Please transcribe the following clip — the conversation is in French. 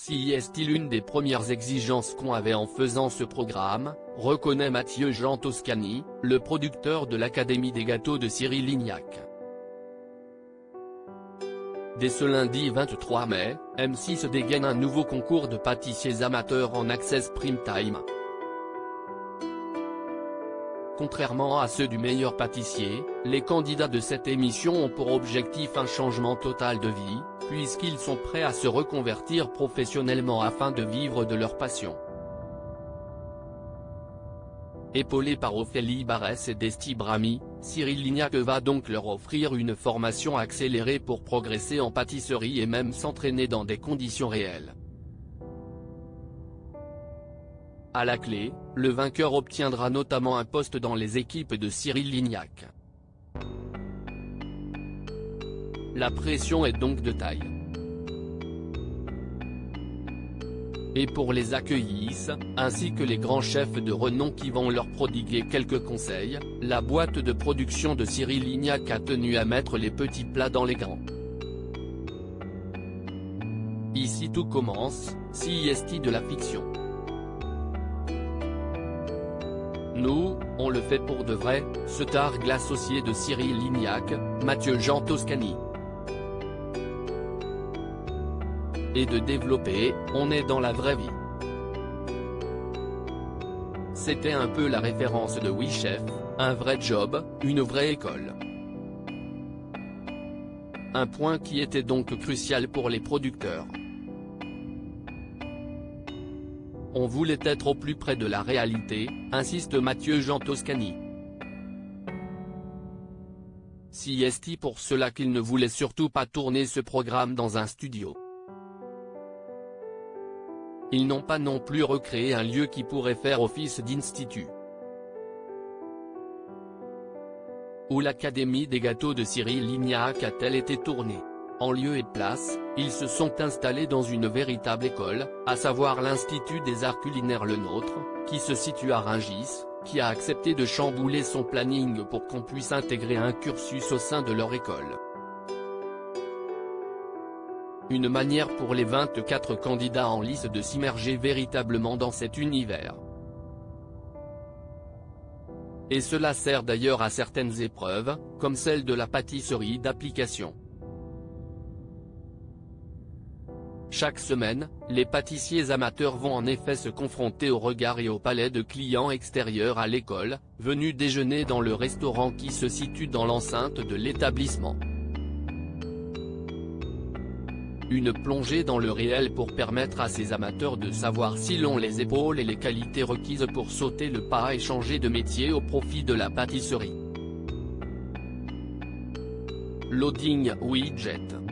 Si est l'une des premières exigences qu'on avait en faisant ce programme, reconnaît Mathieu Jean Toscani, le producteur de l'Académie des gâteaux de Cyril Lignac. Dès ce lundi 23 mai, M6 dégaine un nouveau concours de pâtissiers amateurs en access prime time. Contrairement à ceux du meilleur pâtissier, les candidats de cette émission ont pour objectif un changement total de vie, puisqu'ils sont prêts à se reconvertir professionnellement afin de vivre de leur passion. Épaulé par Ophélie Barès et Desti Brami, Cyril Lignac va donc leur offrir une formation accélérée pour progresser en pâtisserie et même s'entraîner dans des conditions réelles. À la clé, le vainqueur obtiendra notamment un poste dans les équipes de Cyril Lignac. La pression est donc de taille. Et pour les accueillisses, ainsi que les grands chefs de renom qui vont leur prodiguer quelques conseils, la boîte de production de Cyril Lignac a tenu à mettre les petits plats dans les grands. Ici tout commence, CIST de la fiction. Nous, on le fait pour de vrai, se targue l'associé de Cyril Lignac, Mathieu Jean Toscani. Et de développer, on est dans la vraie vie. C'était un peu la référence de Oui Chef, un vrai job, une vraie école. Un point qui était donc crucial pour les producteurs. On voulait être au plus près de la réalité, insiste Mathieu Jean Toscani. CIST pour cela qu'il ne voulait surtout pas tourner ce programme dans un studio. Ils n'ont pas non plus recréé un lieu qui pourrait faire office d'institut. Où l'Académie des gâteaux de Cyril Lignac a-t-elle été tournée? En lieu et place, ils se sont installés dans une véritable école, à savoir l'Institut des Arts Culinaires Le Nôtre, qui se situe à Rungis, qui a accepté de chambouler son planning pour qu'on puisse intégrer un cursus au sein de leur école. Une manière pour les 24 candidats en lice de s'immerger véritablement dans cet univers. Et cela sert d'ailleurs à certaines épreuves, comme celle de la pâtisserie d'application. Chaque semaine, les pâtissiers amateurs vont en effet se confronter au regard et au palais de clients extérieurs à l'école, venus déjeuner dans le restaurant qui se situe dans l'enceinte de l'établissement. Une plongée dans le réel pour permettre à ces amateurs de savoir s'ils ont les épaules et les qualités requises pour sauter le pas et changer de métier au profit de la pâtisserie. Loading Widget.